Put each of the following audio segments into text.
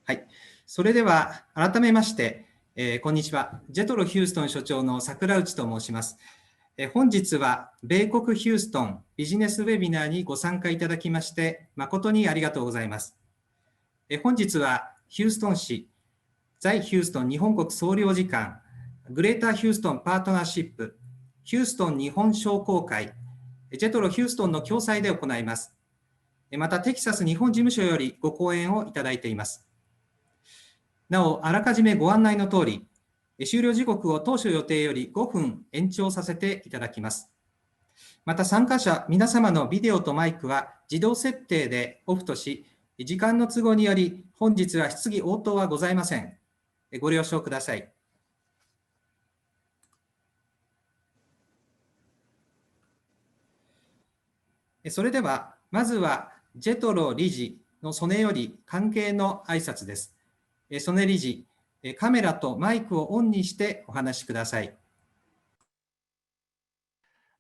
はい。それでは、改めまして、こんにちは。ジェトロヒューストン所長の桜内と申します。本日は、米国ヒューストンビジネスウェビナーにご参加いただきまして、誠にありがとうございます。本日は、ヒューストン市、在ヒューストン日本国総領事館、グレーターヒューストンパートナーシップ、ヒューストン日本商工会、ジェトロヒューストンの共催で行います。また、テキサス日本事務所よりご講演をいただいています。なお、あらかじめご案内の通り、終了時刻を当初予定より5分延長させていただきます。また、参加者皆様のビデオとマイクは自動設定でオフとし、時間の都合により本日は質疑応答はございません。ご了承ください。それでは、まずはジェトロ理事の曽根より関係の挨拶です。曽根理事、カメラとマイクをオンにしてお話しください。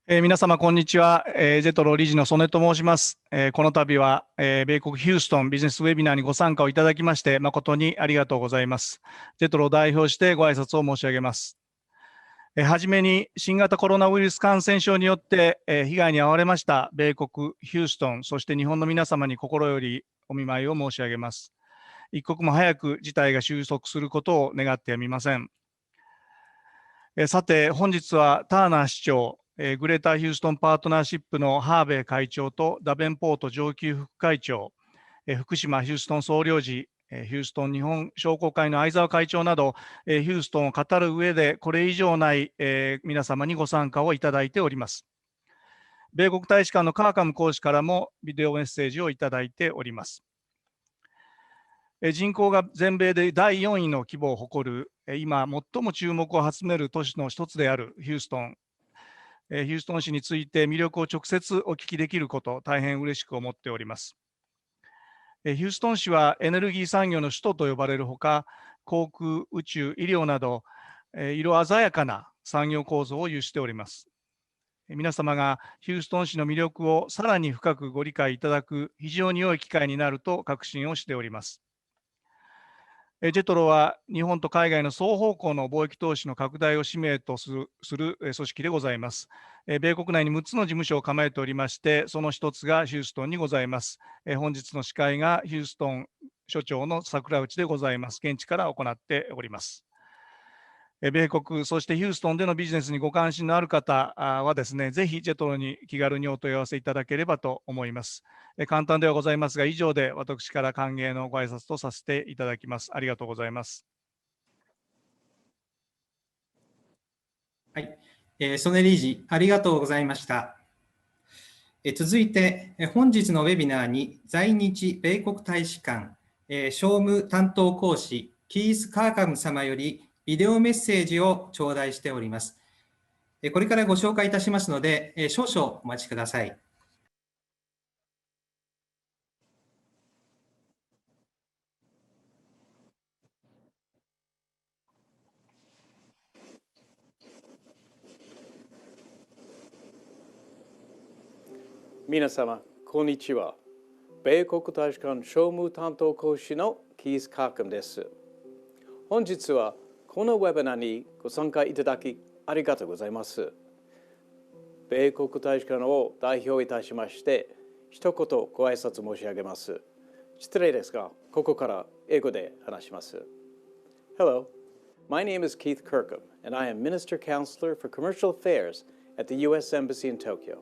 皆様、こんにちは。ジェトロ理事の曽根と申します。この度は、米国ヒューストンビジネスウェビナーにご参加をいただきまして、誠にありがとうございます。ジェトロを代表してご挨拶を申し上げます。はじめに、新型コロナウイルス感染症によって、被害に遭われました米国ヒューストン、そして日本の皆様に心よりお見舞いを申し上げます。一刻も早く事態が収束することを願ってやみません。さて、本日はターナー市長、グレーターヒューストンパートナーシップのハーベイ会長とダベンポート上級副会長、福島ヒューストン総領事、ヒューストン日本商工会の相沢会長など、ヒューストンを語る上でこれ以上ない、皆様にご参加をいただいております。米国大使館のカーカム公使からもビデオメッセージをいただいております。人口が全米で第4位の規模を誇る、今最も注目を集める都市の一つであるヒューストン。ヒューストン市について魅力を直接お聞きできること、大変嬉しく思っております。ヒューストン市はエネルギー産業の首都と呼ばれるほか、航空、宇宙、医療など、色鮮やかな産業構造を有しております。皆様がヒューストン市の魅力をさらに深くご理解いただく非常に良い機会になると確信をしております。ジェトロは日本と海外の双方向の貿易投資の拡大を使命とする組織でございます。米国内に6つの事務所を構えておりまして、その一つがヒューストンにございます。本日の司会がヒューストン所長の桜内でございます。現地から行っております。米国、そしてヒューストンでのビジネスにご関心のある方はですね、ぜひジェトロに気軽にお問い合わせいただければと思います。簡単ではございますが、以上で私から歓迎のご挨拶とさせていただきます。ありがとうございます。はい、曽根理事、ありがとうございました。続いて、本日のウェビナーに在日米国大使館、商務担当講師、キース・カーカム様よりビデオメッセージを頂戴しております。これからご紹介いたしますので、少々お待ちください。皆様、こんにちは。米国大使館商務担当講師のキース・カーカムです。本日はこのウェビナーにご参加いただきありがとうございます。米国大使館を代表いたしまして、一言ご挨拶申し上げます。失礼ですが、ここから英語で話します。Hello, my name is Keith Kirkham, and I am Minister Counselor for Commercial Affairs at the U.S. Embassy in Tokyo.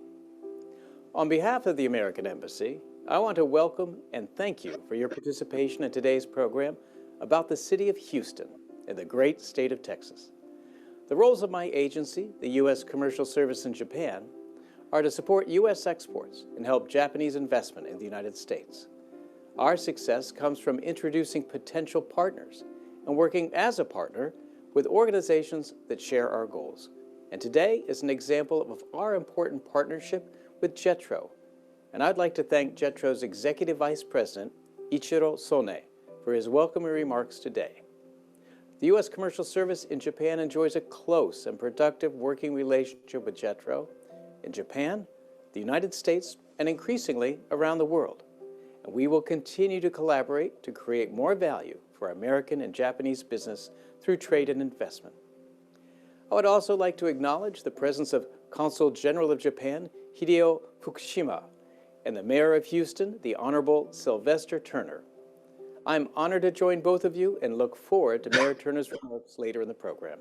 On behalf of the American Embassy, I want to welcome and thank you for your participation in today's program about the city of Houston in the great state of Texas. The roles of my agency, the U.S. Commercial Service in Japan, are to support U.S. exports and help Japanese investment in the United States. Our success comes from introducing potential partners and working as a partner with organizations that share our goals. And today is an example of our important partnership with JETRO. And I'd like to thank JETRO's Executive Vice President, Ichiro Sone, for his welcoming remarks today. The U.S. Commercial Service in Japan enjoys a close and productive working relationship with JETRO in Japan, the United States, and increasingly around the world. and we will continue to collaborate to create more value for American and Japanese business through trade and investment. I would also like to acknowledge the presence of Consul General of Japan, Hideo Fukushima, and the Mayor of Houston, the Honorable Sylvester Turner. I'm honored to join both of you and look forward to Mayor Turner's remarks later in the program.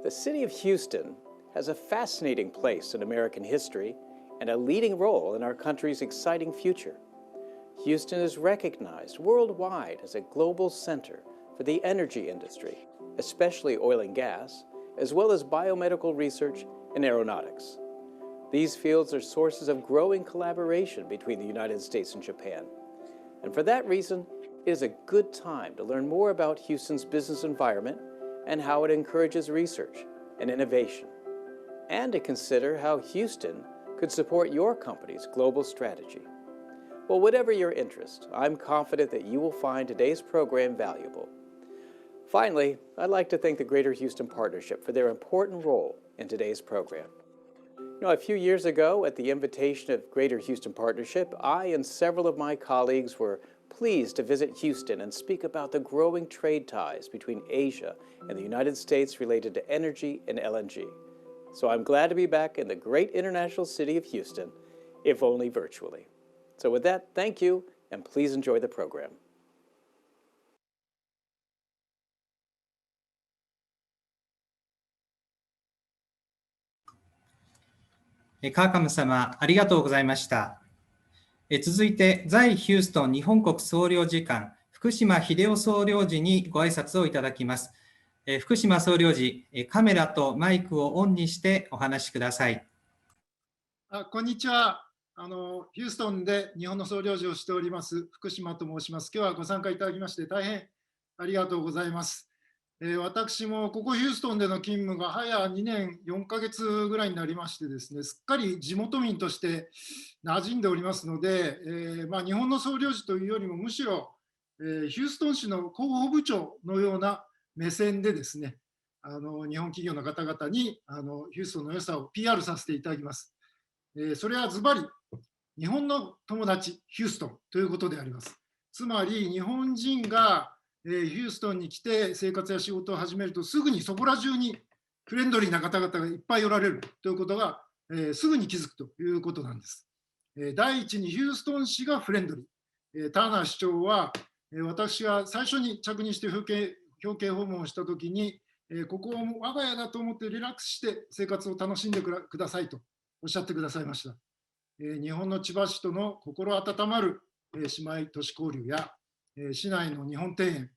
The city of Houston has a fascinating place in American history and a leading role in our country's exciting future. Houston is recognized worldwide as a global center for the energy industry, especially oil and gas, as well as biomedical research and aeronautics. These fields are sources of growing collaboration between the United States and Japan. And for that reason, it is a good time to learn more about Houston's business environment and how it encourages research and innovation, and to consider how Houston could support your company's global strategy. Well, whatever your interest, I'm confident that you will find today's program valuable. Finally, I'd like to thank the Greater Houston Partnership for their important role in today's program. You know, a few years ago, at the invitation of Greater Houston Partnership, I and several of my colleagues were pleased to visit Houston and speak about the growing trade ties between Asia and the United States related to energy and LNG. So I'm glad to be back in the great international city of Houston, if only virtually. So with that, thank you, and please enjoy the program.カーカム様、ありがとうございました。続いて、在ヒューストン日本国総領事館、福島秀夫総領事にご挨拶をいただきます。福島総領事、カメラとマイクをオンにしてお話しください。こんにちは。ヒューストンで日本の総領事をしております福島と申します。今日はご参加いただきまして大変ありがとうございます。私もここヒューストンでの勤務が早2年4ヶ月ぐらいになりましてですね、すっかり地元民として馴染んでおりますので、日本の総領事というよりもむしろ、ヒューストン市の広報部長のような目線でですね、日本企業の方々にヒューストンの良さを PR させていただきます。それはズバリ日本の友達ヒューストンということであります。つまり日本人がヒューストンに来て生活や仕事を始めるとすぐにそこら中にフレンドリーな方々がいっぱいおられるということがすぐに気づくということなんです。第一にヒューストン市がフレンドリー。ターナー市長は私が最初に着任して表敬訪問をしたときにここを我が家だと思ってリラックスして生活を楽しんでくださいとおっしゃってくださいました。日本の千葉市との心温まる姉妹都市交流や市内の日本庭園、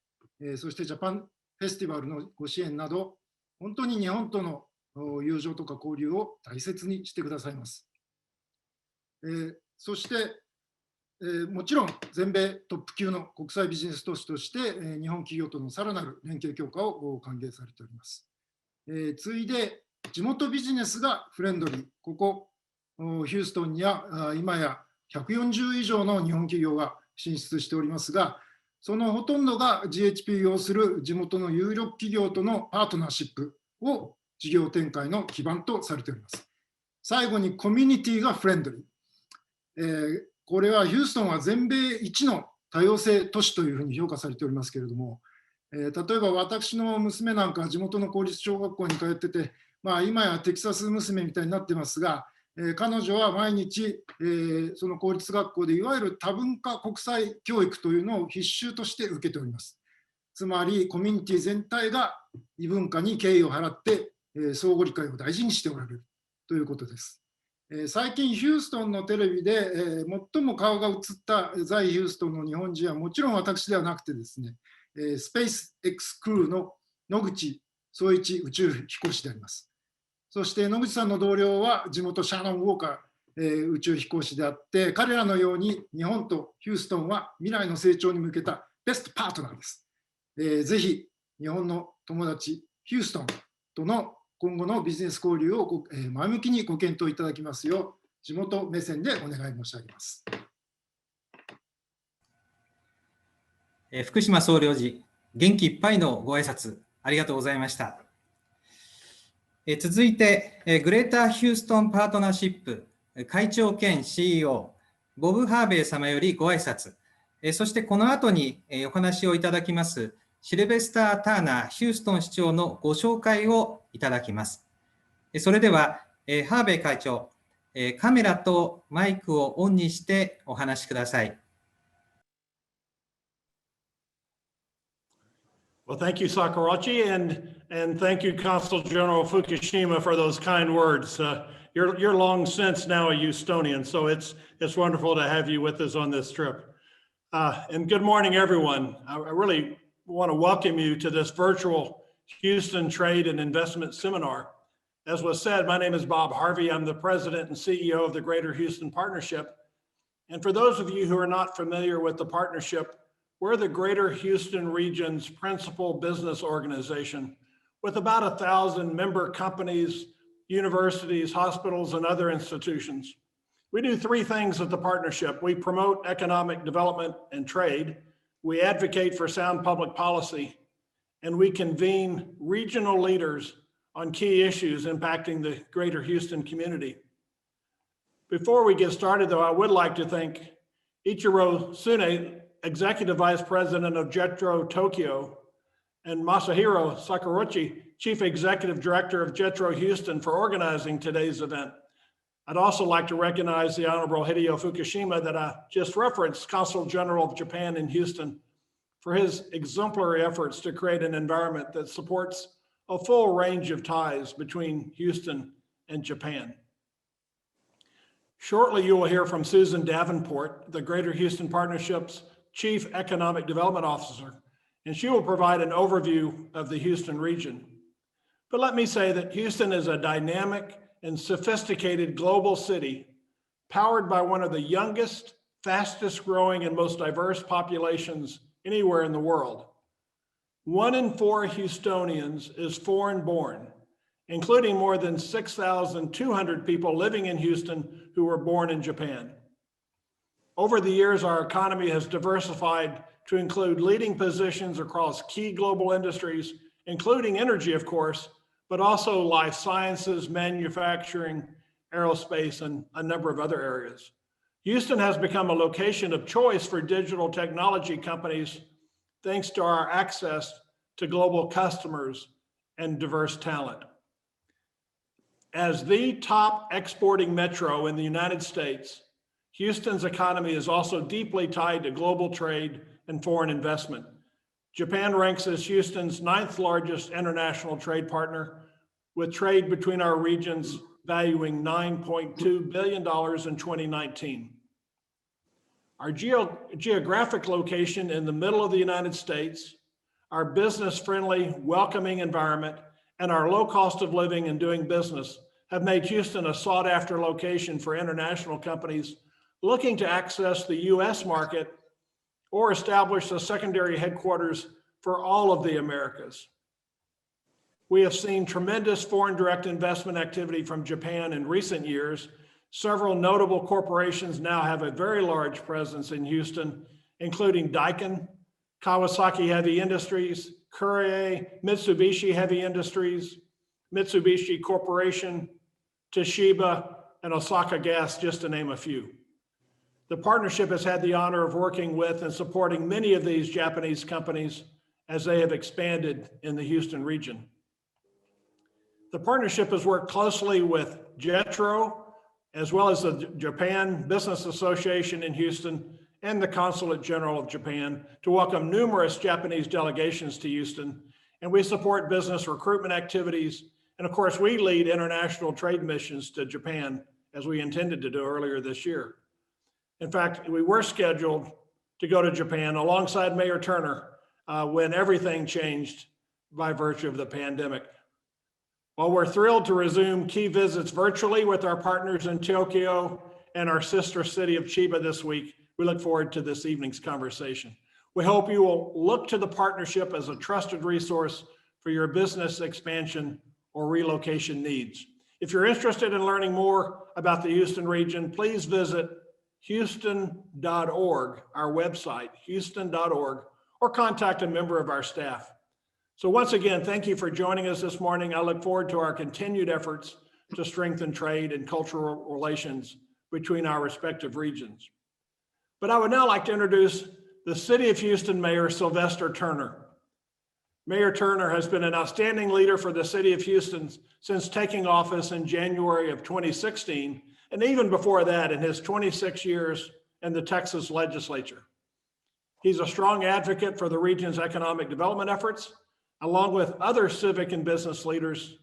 そしてジャパンフェスティバルのご支援など、本当に日本との友情とか交流を大切にしてくださいます。そして、もちろん全米トップ級の国際ビジネス都市として日本企業とのさらなる連携強化を歓迎されております。次いで地元ビジネスがフレンドリー、ここヒューストンには今や140以上の日本企業が進出しておりますが、そのほとんどが GHP を要する地元の有力企業とのパートナーシップを事業展開の基盤とされております。最後にコミュニティがフレンドリー。これはヒューストンは全米一の多様性都市というふうに評価されておりますけれども、例えば私の娘なんかは地元の公立小学校に通ってて、今やテキサス娘みたいになってますが、彼女は毎日、その公立学校でいわゆる多文化国際教育というのを必修として受けております。つまりコミュニティ全体が異文化に敬意を払って相互理解を大事にしておられるということです。最近ヒューストンのテレビで最も顔が映った在ヒューストンの日本人はもちろん私ではなくてですね、スペース X クルーの野口聡一宇宙飛行士であります。そして野口さんの同僚は地元シャーノン・ウォーカー、宇宙飛行士であって、彼らのように日本とヒューストンは未来の成長に向けたベストパートナーです。ぜひ日本の友達ヒューストンとの今後のビジネス交流を前向きにご検討いただきますよう地元目線でお願い申し上げます。福島総領事、元気いっぱいのご挨拶ありがとうございました。続いて、グレーターヒューストンパートナーシップ会長兼 CEO、ボブ・ハーベイ様よりご挨拶、そしてこの後にお話をいただきますシルベスター・ターナー・ヒューストン市長のご紹介をいただきます。それでは、ハーベイ会長、カメラとマイクをオンにしてお話しください。Well, thank you, Sakurachi, and thank you, Consul General Fukushima, for those kind words. You're long since now a Houstonian, so it's wonderful to have you with us on this trip. And good morning, everyone. I really want to welcome you to this virtual Houston Trade and Investment Seminar. As was said, my name is Bob Harvey. I'm the president and CEO of the Greater Houston Partnership. And for those of you who are not familiar with the partnership, we're the Greater Houston region's principal business organization with about 1,000 member companies, universities, hospitals, and other institutions. We do three things at the partnership. We promote economic development and trade. We advocate for sound public policy, and we convene regional leaders on key issues impacting the Greater Houston community. Before we get started, though, I would like to thank Ichiro Sune, Executive Vice President of JETRO Tokyo, and Masahiro Sakurachi, Chief Executive Director of JETRO Houston, for organizing today's event. I'd also like to recognize the Honorable Hideo Fukushima that I just referenced, Consul General of Japan in Houston, for his exemplary efforts to create an environment that supports a full range of ties between Houston and Japan. Shortly, you will hear from Susan Davenport, the Greater Houston Partnership's Chief Economic Development Officer, and she will provide an overview of the Houston region. But let me say that Houston is a dynamic and sophisticated global city powered by one of the youngest, fastest growing, and most diverse populations anywhere in the world. 1 in 4 Houstonians is foreign born, including more than 6,200 people living in Houston who were born in Japan. Over the years, our economy has diversified to include leading positions across key global industries, including energy, of course, but also life sciences, manufacturing, aerospace, and a number of other areas. Houston has become a location of choice for digital technology companies, thanks to our access to global customers and diverse talent. As the top exporting metro in the United States, Houston's economy is also deeply tied to global trade and foreign investment. Japan ranks as Houston's 9th largest international trade partner, with trade between our regions valuing $9.2 billion in 2019. Our geographic location in the middle of the United States, our business-friendly, welcoming environment, and our low cost of living and doing business have made Houston a sought-after location for international companies looking to access the US market or establish a secondary headquarters for all of the Americas. We have seen tremendous foreign direct investment activity from Japan in recent years. Several notable corporations now have a very large presence in Houston, including Daikin, Kawasaki Heavy Industries, Courier, Mitsubishi Heavy Industries, Mitsubishi Corporation, Toshiba, and Osaka Gas, just to name a few. The partnership has had the honor of working with and supporting many of these Japanese companies as they have expanded in the Houston region. The partnership has worked closely with JETRO, as well as the Japan Business Association in Houston and the Consulate General of Japan, to welcome numerous Japanese delegations to Houston. And we support business recruitment activities. And of course, we lead international trade missions to Japan, as we intended to do earlier this year. In fact, we were scheduled to go to Japan alongside Mayor Turner when everything changed by virtue of the pandemic. While we're thrilled to resume key visits virtually with our partners in Tokyo and our sister city of Chiba this week, we look forward to this evening's conversation. We hope you will look to the partnership as a trusted resource for your business expansion or relocation needs. If you're interested in learning more about the Houston region, please visit houston.org, our website, houston.org, or contact a member of our staff. So once again, thank you for joining us this morning. I look forward to our continued efforts to strengthen trade and cultural relations between our respective regions. But I would now like to introduce the City of Houston Mayor, Sylvester Turner. Mayor Turner has been an outstanding leader for the City of Houston since taking office in January of 2016, and even before that in his 26 years in the Texas legislature. He's a strong advocate for the region's economic development efforts. Along with other civic and business leaders,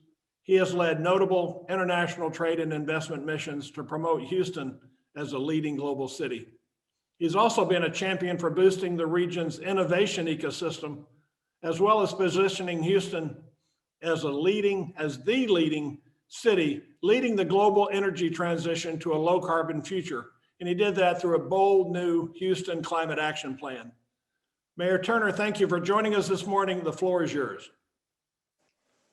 he has led notable international trade and investment missions to promote Houston as a leading global city. He's also been a champion for boosting the region's innovation ecosystem, as well as positioning Houston as the leading city, leading the global energy transition to a low carbon future. And he did that through a bold new Houston Climate Action Plan. Mayor Turner, thank you for joining us this morning. The floor is yours.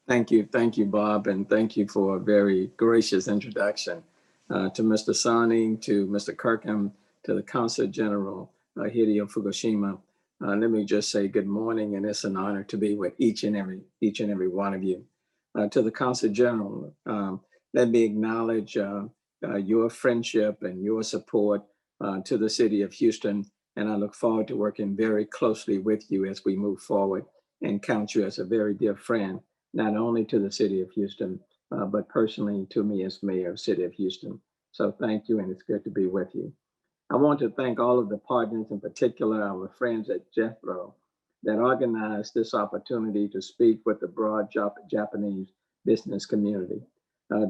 Thank you, Bob, and thank you for a very gracious introduction to Mr. Sani, to Mr. Kirkham, to the Consul General Hideo Fukushima. Let me just say good morning, and it's an honor to be with each and every one of you. To the Consul General, let me acknowledge your friendship and your support to the City of Houston, and I look forward to working very closely with you as we move forward and count you as a very dear friend, not only to the City of Houston, but personally to me as Mayor of the City of Houston. So thank you, and it's good to be with you. I want to thank all of the partners, in particular our friends at JETRO, that organized this opportunity to speak with the broad Japanese business community.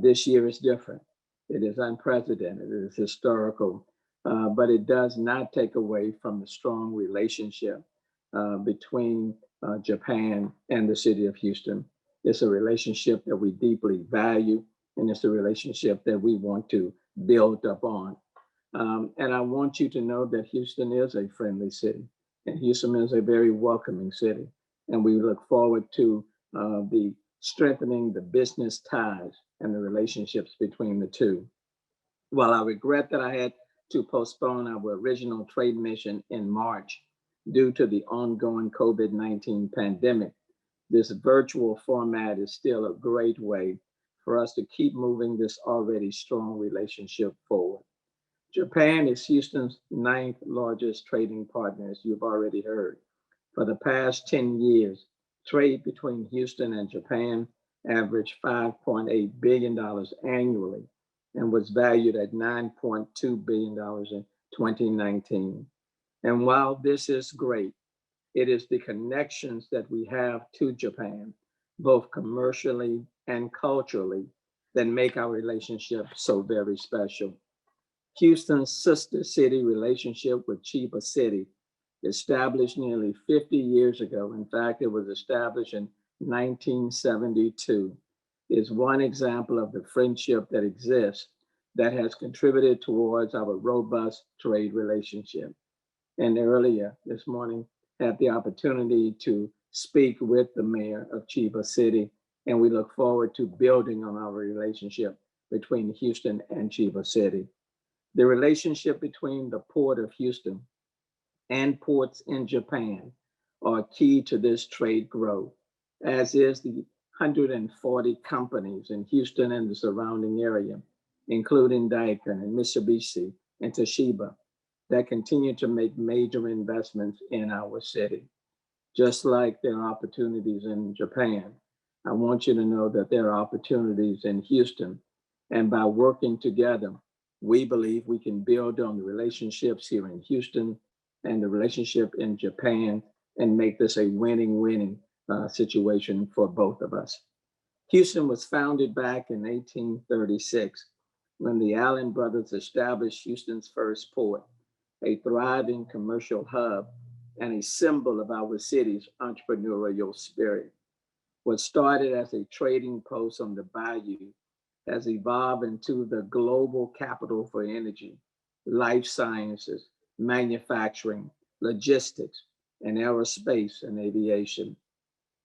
This year is different. It is unprecedented, it is historical, but it does not take away from the strong relationship between Japan and the City of Houston. It's a relationship that we deeply value, and it's a relationship that we want to build upon. And I want you to know that Houston is a friendly city, and Houston is a very welcoming city. And we look forward to the strengthening the business ties and the relationships between the two. While I regret that I had to postpone our original trade mission in March due to the ongoing COVID-19 pandemic, this virtual format is still a great way for us to keep moving this already strong relationship forward. Japan is Houston's 9th largest trading partner, as you've already heard. For the past 10 years, trade between Houston and Japan averaged $5.8 billion annually and was valued at $9.2 billion in 2019. And while this is great, it is the connections that we have to Japan, both commercially and culturally, that make our relationship so very special. Houston's sister city relationship with Chiba City, established nearly 50 years ago, in fact, it was established in 1972, is one example of the friendship that exists that has contributed towards our robust trade relationship. And earlier this morning, had the opportunity to speak with the mayor of Chiba City, and we look forward to building on our relationship between Houston and Chiba City. The relationship between the Port of Houston and ports in Japan are key to this trade growth, as is the 140 companies in Houston and the surrounding area, including Daikin and Mitsubishi and Toshiba, that continue to make major investments in our city. Just like there are opportunities in Japan, I want you to know that there are opportunities in Houston. And by working together, we believe we can build on the relationships here in Houston and the relationship in Japan and make this a winning situation for both of us. Houston was founded back in 1836 when the Allen brothers established Houston's first port, a thriving commercial hub and a symbol of our city's entrepreneurial spirit. What started as a trading post on the bayou has evolved into the global capital for energy, life sciences, manufacturing, logistics, and aerospace and aviation.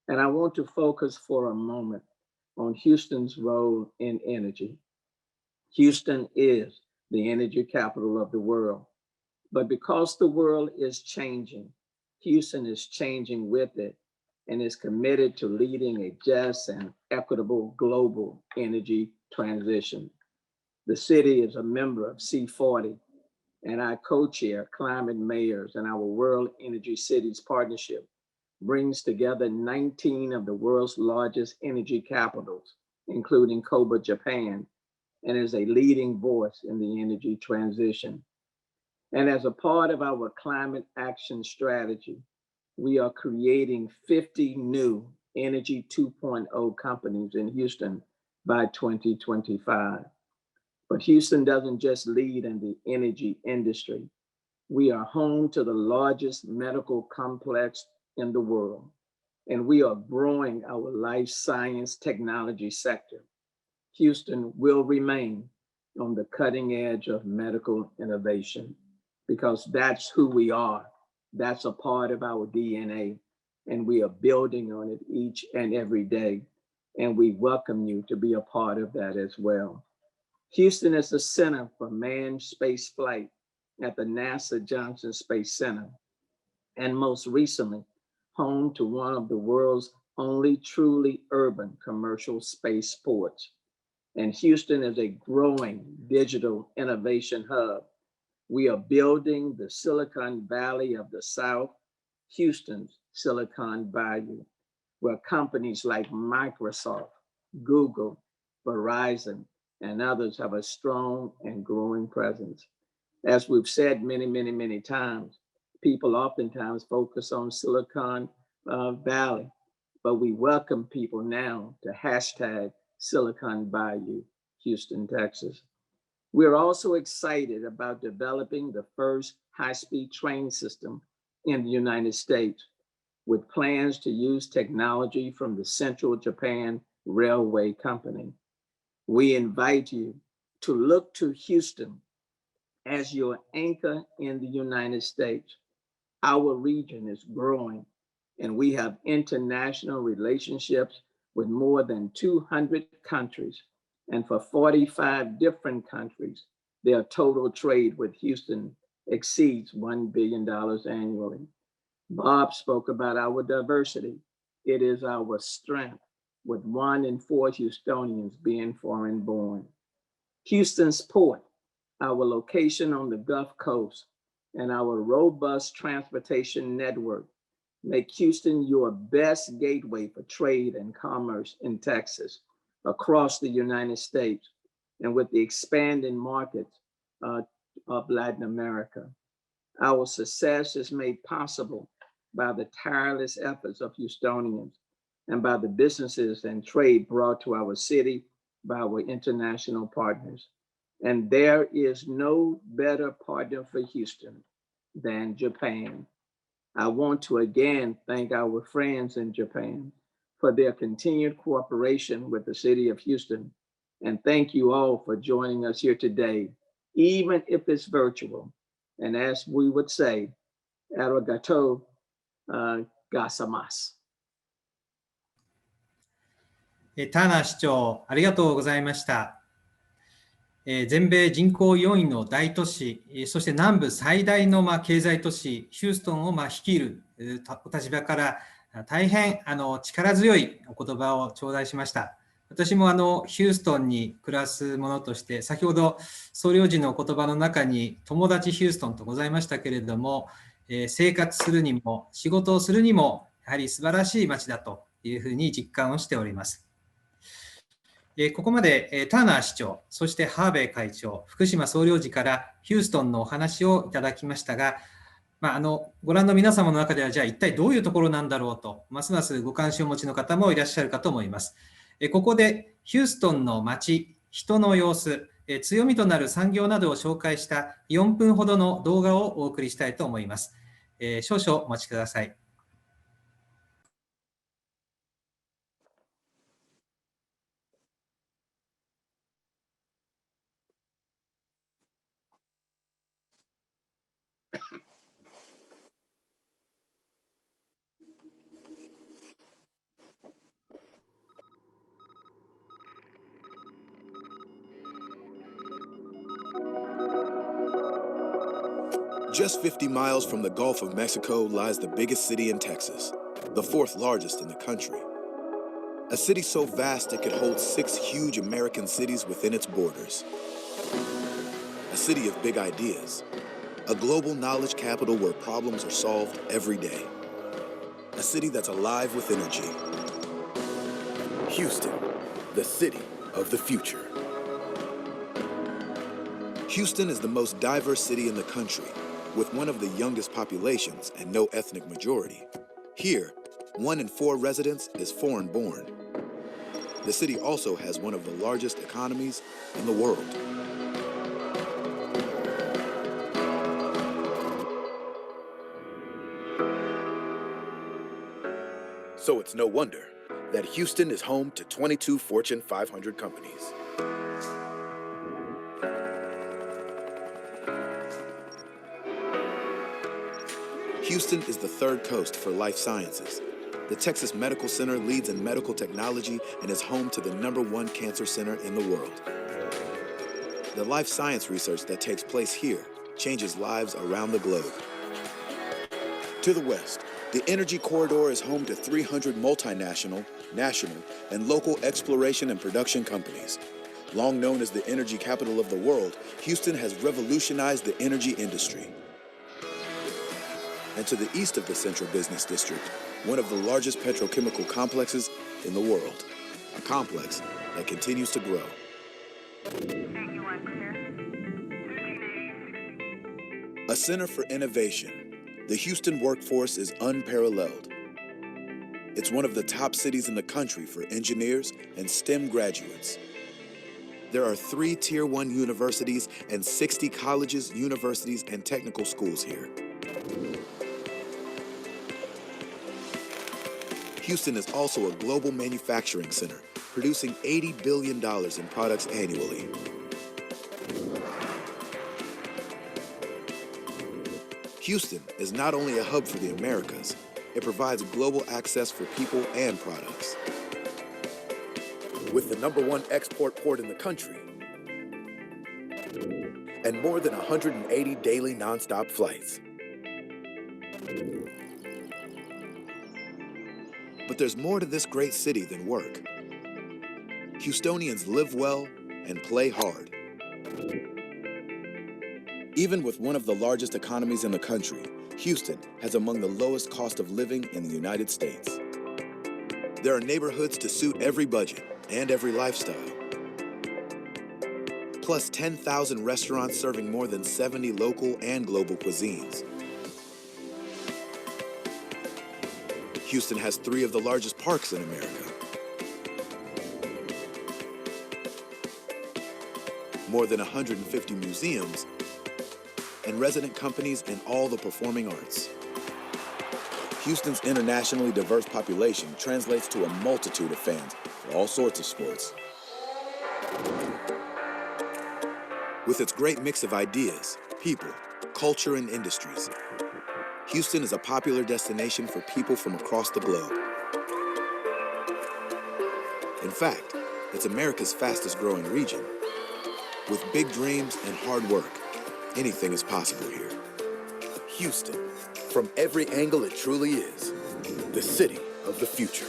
And I want to focus for a moment on Houston's role in energy. Houston is the energy capital of the world. But because the world is changing, Houston is changing with it and is committed to leading a just and equitable global energy transition. The city is a member of C40, and I co-chair Climate Mayors and our World Energy Cities Partnership brings together 19 of the world's largest energy capitals, including Kobe, Japan, and is a leading voice in the energy transition. And as a part of our climate action strategy, we are creating 50 new Energy 2.0 companies in Houston by 2025. But Houston doesn't just lead in the energy industry. We are home to the largest medical complex in the world, and we are growing our life science technology sector. Houston will remain on the cutting edge of medical innovation because that's who we are. That's a part of our DNA, and we are building on it each and every day. And we welcome you to be a part of that as well. Houston is the center for manned space flight at the NASA Johnson Space Center, and most recently, home to one of the world's only truly urban commercial spaceports. And Houston is a growing digital innovation hub. We are building the Silicon Valley of the South, Houston's Silicon Bayou, where companies like Microsoft, Google, Verizon, and others have a strong and growing presence. As we've said many times, people oftentimes focus on Silicon Valley, but we welcome people now to hashtag Silicon Bayou, Houston, Texas. We're also excited about developing the first high-speed train system in the United States, with plans to use technology from the Central Japan Railway Company. We invite you to look to Houston as your anchor in the United States. Our region is growing, and we have international relationships with more than 200 countries. And for 45 different countries, their total trade with Houston exceeds $1 billion annually. Bob spoke about our diversity. It is our strength, with 1 in 4 Houstonians being foreign born. Houston's port, our location on the Gulf Coast, and our robust transportation network make Houston your best gateway for trade and commerce in Texas, across the United States, and with the expanding markets of Latin America. Our success is made possible by the tireless efforts of Houstonians and by the businesses and trade brought to our city by our international partners. And there is no better partner for Houston than Japan. I want to again thank our friends in Japan for their continued cooperation with the city of Houston. And thank you all for joining us here today, even if it's virtual. And as we would say, arigato gozaimasu. ターナー市長、ありがとうございました。全米人口4位の大都市、そして南部最大の経済都市、ヒューストンを率いるお立場から、大変力強いお言葉を頂戴しました。私もヒューストンに暮らす者として、先ほど総領事の言葉の中に友達ヒューストンとございましたけれども、生活するにも仕事をするにもやはり素晴らしい街だというふうに実感をしております。ここまでターナー市長、そしてハーベイ会長、福島総領事からヒューストンのお話をいただきましたが、ご覧の皆様の中では、じゃあ一体どういうところなんだろうと、ますますご関心をお持ちの方もいらっしゃるかと思います。ここでヒューストンの街、人の様子、強みとなる産業などを紹介した4分ほどの動画をお送りしたいと思います。少々お待ちください。Just 50 miles from the Gulf of Mexico lies the biggest city in Texas, the 4th largest in the country. A city so vast it could hold 6 huge American cities within its borders. a city of big ideas, a global knowledge capital where problems are solved every day, a city that's alive with energy. Houston, the city of the future. Houston is the most diverse city in the country, with one of the youngest populations and no ethnic majority. Here, 1 in 4 residents is foreign-born. The city also has one of the largest economies in the world. So it's no wonder that Houston is home to 22 Fortune 500 companies. Houston is the third coast for life sciences. The Texas Medical Center leads in medical technology and is home to the #1 cancer center in the world. The life science research that takes place here changes lives around the globe. To the west, the Energy Corridor is home to 300 multinational, national, and local exploration and production companies. Long known as the energy capital of the world, Houston has revolutionized the energy industry. And to the east of the Central Business District, one of the largest petrochemical complexes in the world, a complex that continues to grow. A center for innovation, the Houston workforce is unparalleled. It's one of the top cities in the country for engineers and STEM graduates. There are 3 Tier 1 universities and 60 colleges, universities, and technical schools here. Houston is also a global manufacturing center, producing $80 billion in products annually. Houston is not only a hub for the Americas, it provides global access for people and products. With the #1 export port in the country, and more than 180 daily nonstop flights. But there's more to this great city than work. Houstonians live well and play hard. Even with one of the largest economies in the country, Houston has among the lowest cost of living in the United States. There are neighborhoods to suit every budget and every lifestyle. Plus 10,000 restaurants serving more than 70 local and global cuisines. Houston has 3 of the largest parks in America. More than 150 museums and resident companies in all the performing arts. Houston's internationally diverse population translates to a multitude of fans for all sorts of sports. With its great mix of ideas, people, culture, and industries, Houston is a popular destination for people from across the globe. In fact, it's America's fastest growing region. With big dreams and hard work, anything is possible here. Houston, from every angle it truly is, the city of the future.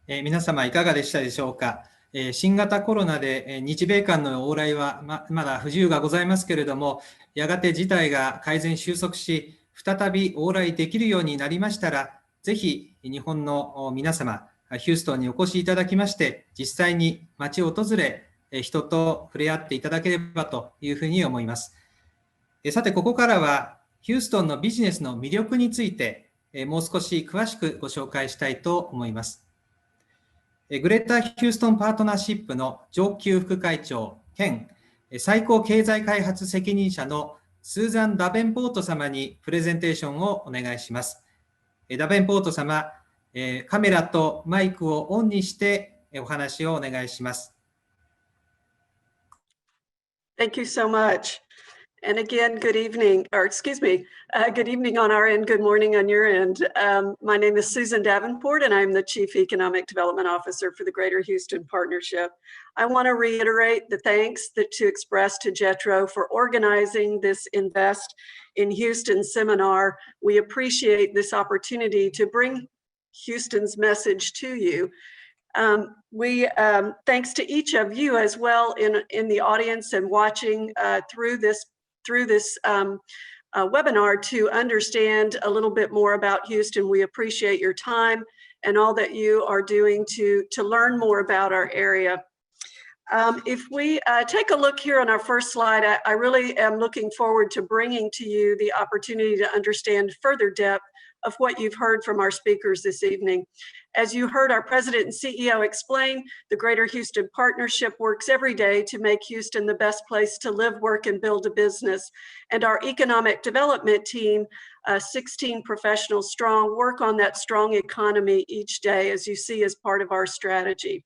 皆様いかがでしたでしょうか。新型コロナで日米間の往来はまだ不自由がございますけれども、やがて事態が改善収束し、再び往来できるようになりましたら、ぜひ日本の皆様、ヒューストンにお越しいただきまして、実際に街を訪れ、人と触れ合っていただければというふうに思います。さて、ここからはヒューストンのビジネスの魅力について、もう少し詳しくご紹介したいと思います。グレーターヒューストンパートナーシップの上級副会長兼最高経済開発責任者のスーザン・ダベンポート様にプレゼンテーションをお願いします。ダベンポート様、カメラとマイクをオンにしてお話をお願いします。Thank you so much. And again, good evening, or excuse me, good evening on our end, good morning on your end. My name is Susan Davenport, and I'm the Chief Economic Development Officer for the Greater Houston Partnership. I want to reiterate the thanks to express to JETRO for organizing this Invest in Houston seminar. We appreciate this opportunity to bring Houston's message to you. Thanks to each of you as well in the audience and watching through this webinar to understand a little bit more about Houston. We appreciate your time and all that you are doing to learn more about our area. If we take a look here on our first slide, I really am looking forward to bringing to you the opportunity to understand further depth of what you've heard from our speakers this evening. As you heard our President and CEO explain, the Greater Houston Partnership works every day to make Houston the best place to live, work, and build a business. And our economic development team, 16 professionals strong, work on that strong economy each day, as you see as part of our strategy.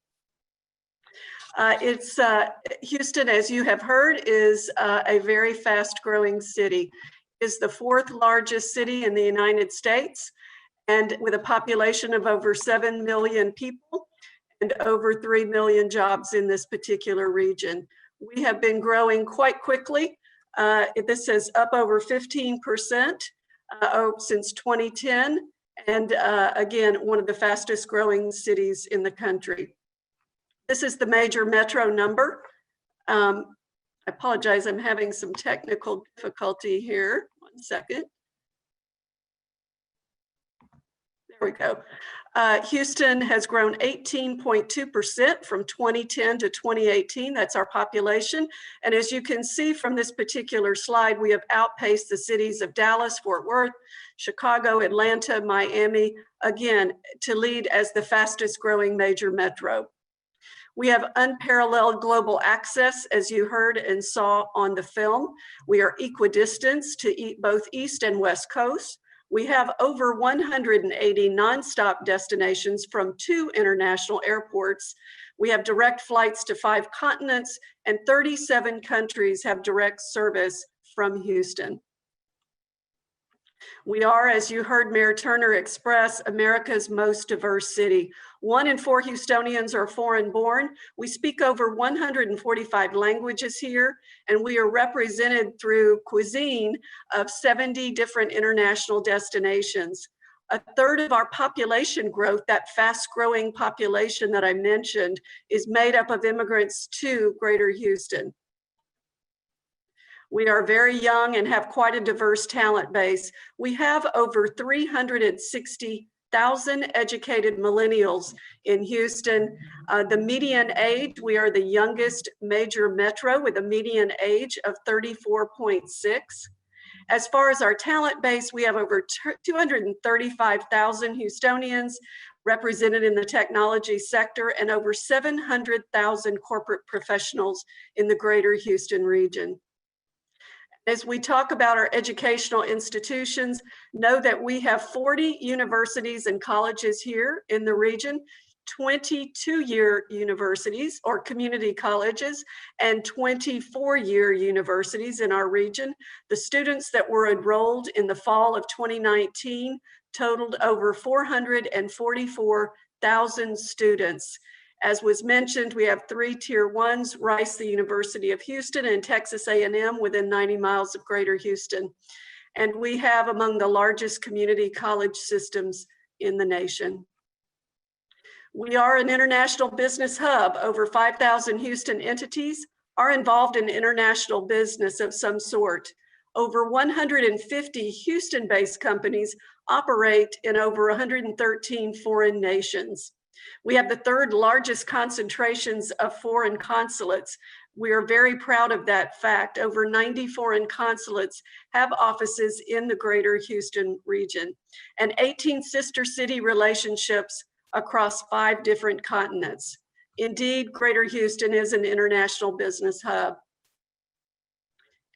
Houston, as you have heard, is a very fast-growing city. It is the 4th largest city in the United States, and with a population of over 7 million people and over 3 million jobs in this particular region. We have been growing quite quickly. This is up over 15% since 2010, and again, one of the fastest growing cities in the country. This is the major metro number. I apologize, I'm having some technical difficulty here. 1 second. There we go. Houston has grown 18.2% from 2010 to 2018. That's our population. And as you can see from this particular slide, we have outpaced the cities of Dallas, Fort Worth, Chicago, Atlanta, Miami, again, to lead as the fastest growing major metro. We have unparalleled global access, as you heard and saw on the film. We are equidistant to both East and West Coast. We have over 180 nonstop destinations from 2 international airports. We have direct flights to 5 continents, and 37 countries have direct service from Houston. We are, as you heard Mayor Turner express, America's most diverse city. 1 in 4 Houstonians are foreign born. We speak over 145 languages here, and we are represented through cuisine of 70 different international destinations. 1/3 of our population growth, that fast growing population that I mentioned, is made up of immigrants to Greater Houston. We are very young and have quite a diverse talent base. We have over 360,000 educated millennials in Houston. The median age, we are the youngest major metro with a median age of 34.6. As far as our talent base, we have over 235,000 Houstonians represented in the technology sector and over 700,000 corporate professionals in the Greater Houston region. As we talk about our educational institutions, know that we have 40 universities and colleges here in the region, 22-year universities or community colleges, and 24-year universities in our region. The students that were enrolled in the fall of 2019 totaled over 444,000 students. As was mentioned, we have 3 Tier 1s, Rice, the University of Houston, and Texas A&M within 90 miles of Greater Houston. And we have among the largest community college systems in the nation. We are an international business hub. Over 5,000 Houston entities are involved in international business of some sort. Over 150 Houston-based companies operate in over 113 foreign nations. We have the 3rd largest concentrations of foreign consulates. We are very proud of that fact. Over 90 foreign consulates have offices in the Greater Houston region, and 18 sister city relationships across 5 different continents. Indeed, Greater Houston is an international business hub.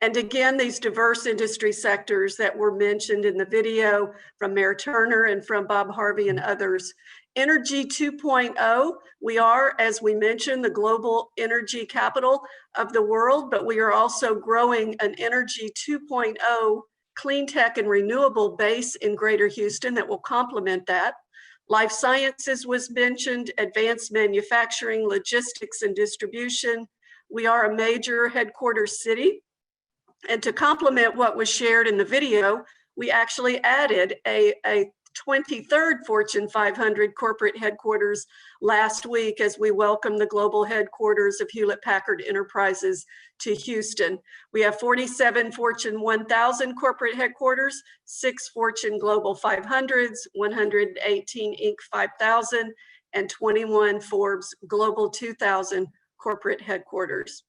And again, these diverse industry sectors that were mentioned in the video from Mayor Turner and from Bob Harvey and others. Energy 2.0, we are, as we mentioned, the global energy capital of the world, but we are also growing an Energy 2.0 clean tech and renewable base in Greater Houston that will complement that. Life sciences was mentioned, advanced manufacturing, logistics and distribution. We are a major headquarters city And to complement what was shared in the video, we actually added a 23rd Fortune 500 corporate headquarters last week as we welcome the global headquarters of Hewlett-Packard Enterprises to Houston. We have 47 Fortune 1000 corporate headquarters, 6 Fortune Global 500s, 118 Inc. 5000, and 21 Forbes Global 2000 corporate headquarters.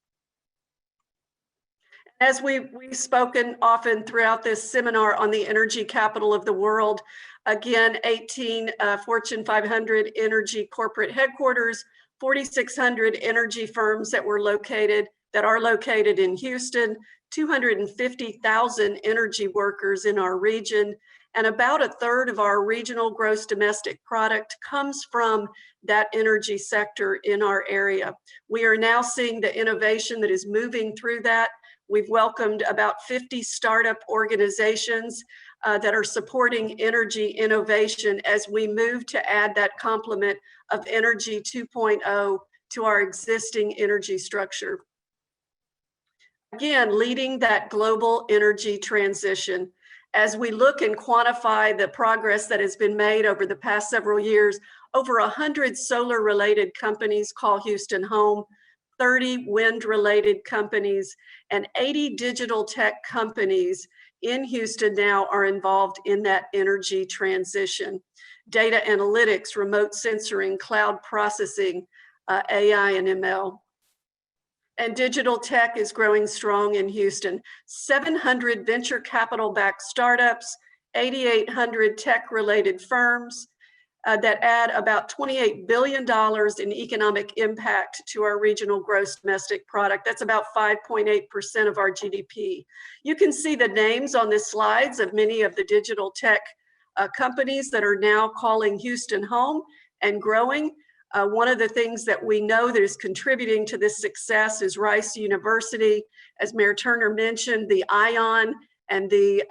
As we've spoken often throughout this seminar on the energy capital of the world, again, 18 Fortune 500 energy corporate headquarters, 4,600 energy firms that are located in Houston, 250,000 energy workers in our region, and about 1/3 of our regional gross domestic product comes from that energy sector in our area. We are now seeing the innovation that is moving through that. We've welcomed about 50 startup organizations that are supporting energy innovation as we move to add that complement of Energy 2.0 to our existing energy structure. Again, leading that global energy transition. As we look and quantify the progress that has been made over the past several years, over 100 solar-related companies call Houston home, 30 wind-related companies, and 80 digital tech companies in Houston now are involved in that energy transition. Data analytics, remote sensing, cloud processing, AI and ML. And digital tech is growing strong in Houston. 700 venture capital-backed startups, 8,800 tech-related firms, that add about $28 billion in economic impact to our regional gross domestic product. That's about 5.8% of our GDP. You can see the names on the slides of many of the digital tech companies that are now calling Houston home and growing. One of the things that we know that is contributing to this success is Rice University. As Mayor Turner mentioned, the ION and the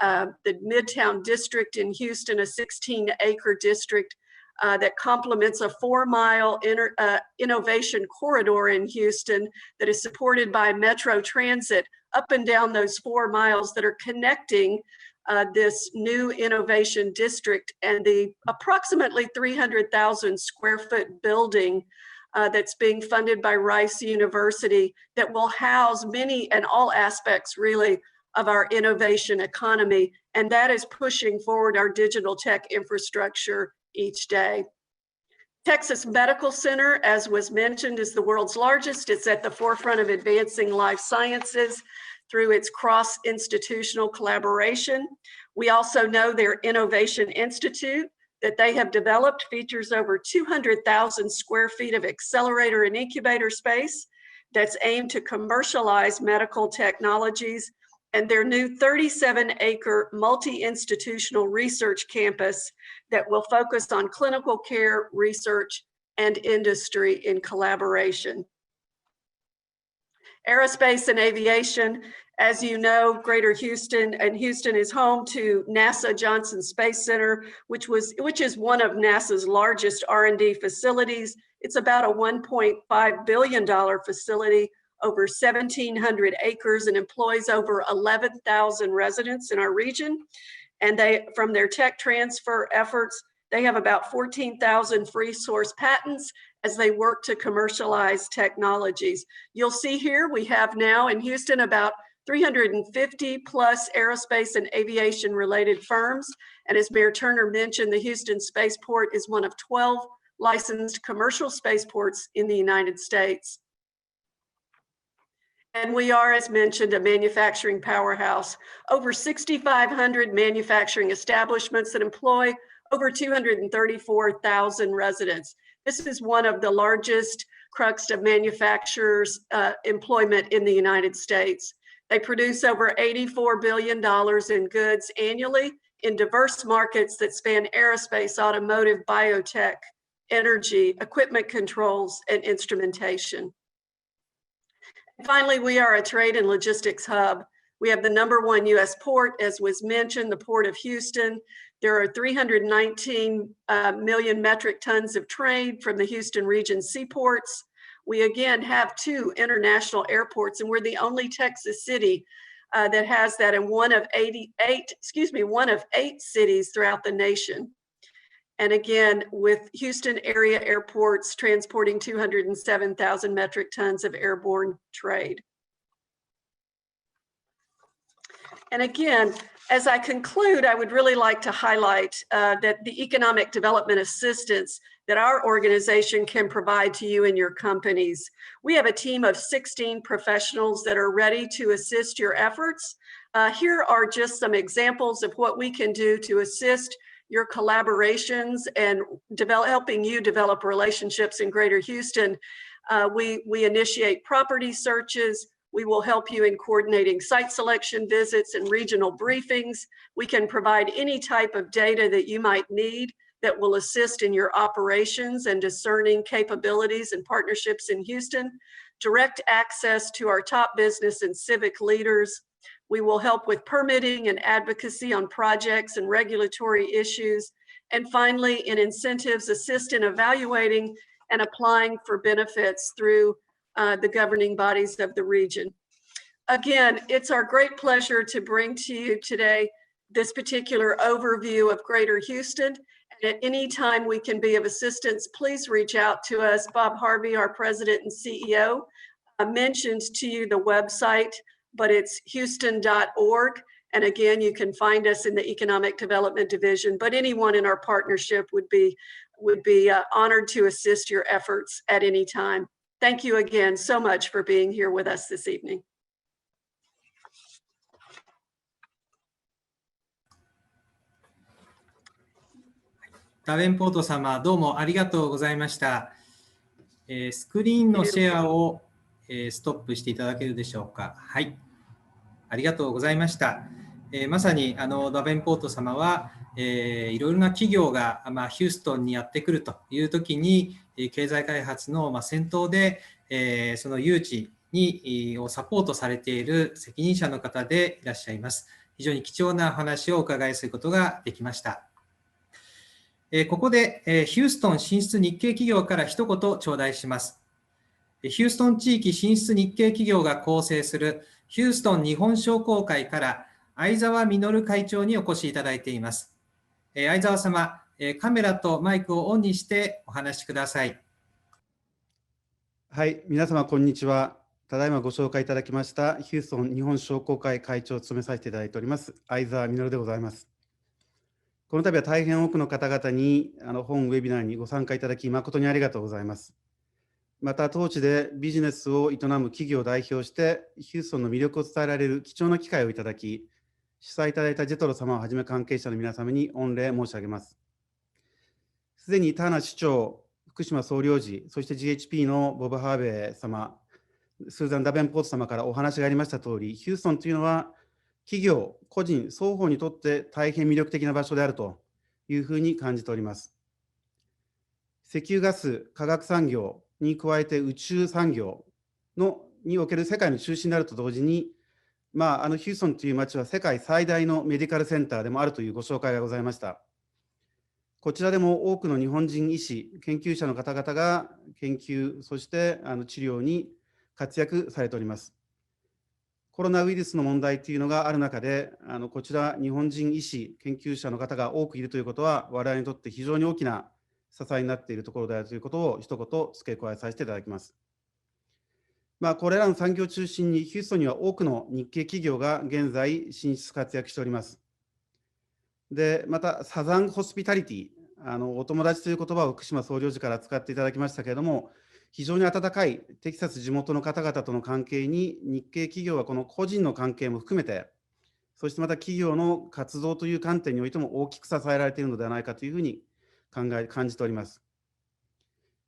Midtown District in Houston, a 16-acre district that complements a 4-mile innovation corridor in Houston that is supported by Metro Transit up and down those 4 miles that are connecting this new innovation district and the approximately 300,000 square foot building that's being funded by Rice University that will house many and all aspects really of our innovation economy. And that is pushing forward our digital tech infrastructure each day. Texas Medical Center, as was mentioned, is the world's largest. It's at the forefront of advancing life sciences through its cross-institutional collaboration. We also know their Innovation Institute that they have developed features over 200,000 square feet of accelerator and incubator space that's aimed to commercialize medical technologies, and their new 37-acre multi-institutional research campus that will focus on clinical care, research, and industry in collaboration. Aerospace and aviation, as you know, Greater Houston, and Houston is home to NASA Johnson Space Center, which is one of NASA's largest R&D facilities. It's about a $1.5 billion facility, over 1,700 acres, and employs over 11,000 residents in our region. And from their tech transfer efforts, they have about 14,000 free source patents as they work to commercialize technologies. You'll see here, we have now in Houston about 350 plus aerospace and aviation related firms. And as Mayor Turner mentioned, the Houston Spaceport is one of 12 licensed commercial spaceports in the United States. And we are, as mentioned, a manufacturing powerhouse. Over 6,500 manufacturing establishments that employ over 234,000 residents. This is one of the largest crux of manufacturers' employment in the United States. They produce over $84 billion in goods annually in diverse markets that span aerospace, automotive, biotech, energy, equipment controls, and instrumentation. Finally, we are a trade and logistics hub. We have the #1 U.S. port, as was mentioned, the Port of Houston. There are 319 million metric tons of trade from the Houston region seaports. We again have 2 international airports, and we're the only Texas city that has that in one of 8 cities throughout the nation. And again, with Houston area airports transporting 207,000 metric tons of airborne trade. And again, as I conclude, I would really like to highlight that the economic development assistance that our organization can provide to you and your companies. We have a team of 16 professionals that are ready to assist your efforts. Here are just some examples of what we can do to assist your collaborations and helping you develop relationships in Greater Houston. We initiate property searches. We will help you in coordinating site selection visits and regional briefings. We can provide any type of data that you might need that will assist in your operations and discerning capabilities and partnerships in Houston. Direct access to our top business and civic leaders. We will help with permitting and advocacy on projects and regulatory issues. And finally, in incentives, assist in evaluating and applying for benefits through the governing bodies of the region. Again, it's our great pleasure to bring to you today this particular overview of Greater Houston. And at any time we can be of assistance, please reach out to us. Bob Harvey, our president and CEO, mentioned to you the website, but it's houston.org. And again, you can find us in the Economic Development Division, but anyone in our partnership would be honored to assist your efforts at any time. Thank you again so much for being here with us this evening.ダベンポート様、どうもありがとうございました。スクリーンのシェアをストップしていただけるでしょうか。はい。ありがとうございました。まさにダベンポート様は、いろいろな企業が、ヒューストンにやってくるというときに、経済開発の先頭で、その誘致をサポートされている責任者の方でいらっしゃいます。非常に貴重なお話をお伺いすることができました。ここでヒューストン進出日系企業から一言頂戴します。ヒューストン地域進出日系企業が構成するヒューストン日本商工会から相沢実会長にお越しいただいています。相沢様、カメラとマイクをオンにしてお話しください。はい、皆様こんにちは。ただいまご紹介いただきましたヒューストン日本商工会会長を務めさせていただいております相沢実でございます。この度は大変多くの方々に本ウェビナーにご参加いただき誠にありがとうございます。また当地でビジネスを営む企業を代表してヒューストンの魅力を伝えられる貴重な機会をいただき、主催いただいたジェトロ様をはじめ関係者の皆様に御礼申し上げます。すでに田名市長、福島総領事、そして GHP のボブ・ハーベイ様、スーザン・ダベンポート様からお話がありましたとおり、ヒューストンというのは企業、個人、双方にとって大変魅力的な場所であるというふうに感じております。石油ガス、化学産業に加えて宇宙産業における世界の中心であると同時に、ヒューストンという町は世界最大のメディカルセンターでもあるというご紹介がございました。こちらでも多くの日本人医師、研究者の方々が研究、そして治療に活躍されております。コロナウイルスの問題というのがある中で、こちら日本人医師、研究者の方が多くいるということは、我々にとって非常に大きな支えになっているところであるということを一言付け加えさせていただきます。これらの産業を中心に、ヒューストンには多くの日系企業が現在進出活躍しております。で、また、サザンホスピタリティ、お友達という言葉を福島総領事から使っていただきましたけれども、非常に温かいテキサス地元の方々との関係に、日系企業はこの個人の関係も含めて、そしてまた企業の活動という観点においても大きく支えられているのではないかというふうに感じております。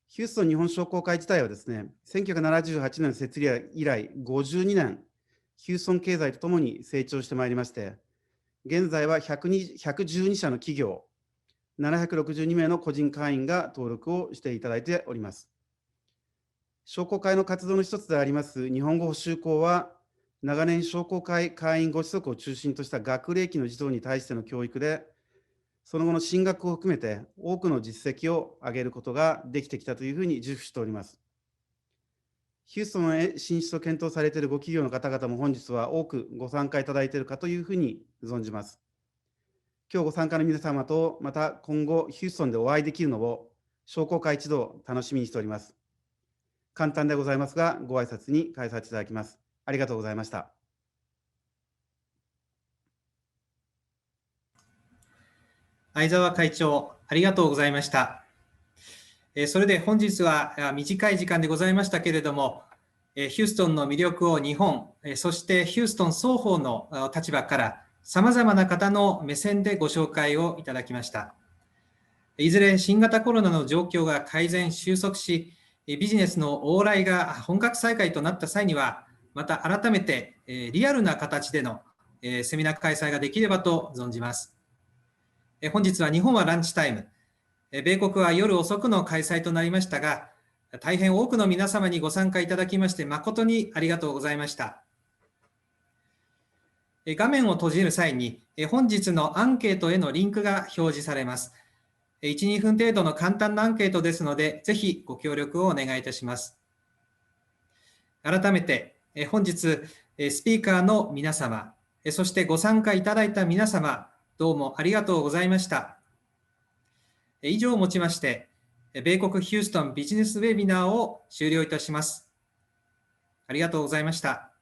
ヒューストン日本商工会自体はですね、1978年設立以来52年、ヒューストン経済とともに成長してまいりまして、現在は112社の企業、762名の個人会員が登録をしていただいております。商工会の活動の一つであります日本語補習校は、長年商工会会員ご子息を中心とした学齢期の児童に対しての教育で、その後の進学を含めて多くの実績を上げることができてきたというふうに自負しております。ヒューストンへ進出を検討されているご企業の方々も本日は多くご参加いただいているかというふうに存じます。今日ご参加の皆様と、また今後ヒューストンでお会いできるのを商工会一同楽しみにしております。簡単でございますが、ご挨拶に返させていただきます。ありがとうございました。相澤会長、ありがとうございました。それで本日は短い時間でございましたけれども、ヒューストンの魅力を日本、そしてヒューストン双方の立場からさまざまな方の目線でご紹介をいただきました。いずれ新型コロナの状況が改善、収束し、ビジネスの往来が本格再開となった際には、また改めてリアルな形でのセミナー開催ができればと存じます。本日は日本はランチタイム、米国は夜遅くの開催となりましたが、大変多くの皆様にご参加いただきまして誠にありがとうございました。画面を閉じる際に本日のアンケートへのリンクが表示されます。1、2分程度の簡単なアンケートですので、ぜひご協力をお願いいたします。改めて本日スピーカーの皆様、そしてご参加いただいた皆様、どうもありがとうございました。以上をもちまして、米国ヒューストンビジネスウェビナーを終了いたします。ありがとうございました。